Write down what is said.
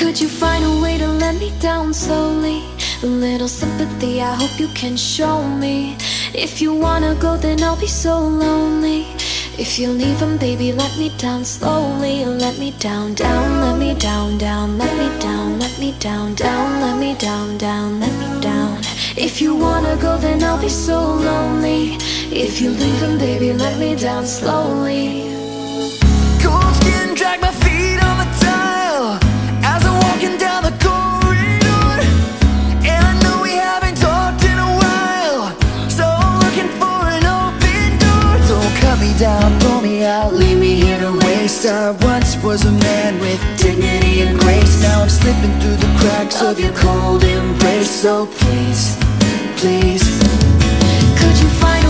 Could you find a way to let me down slowly? A little sympathy, I hope you can show me. If you wanna go, then I'll be so lonely. If you're leaving, baby, let me down slowly. Let me down, down, let me down, down, let me down, let me down, down, let me down, down, let me down. If you wanna go, then I'll be so lonely. If you're leaving, baby, let me down slowly. Cold skin, drag my feet on the tile as I'm walking down the corridor. And I know we haven't talked in a while, so I'm looking for an open door. Don't cut me down, pull me out, leave me here to waste. I once was a man with dignity and grace. Now I'm slipping through the cracks of your cold embrace. So please, please, could you find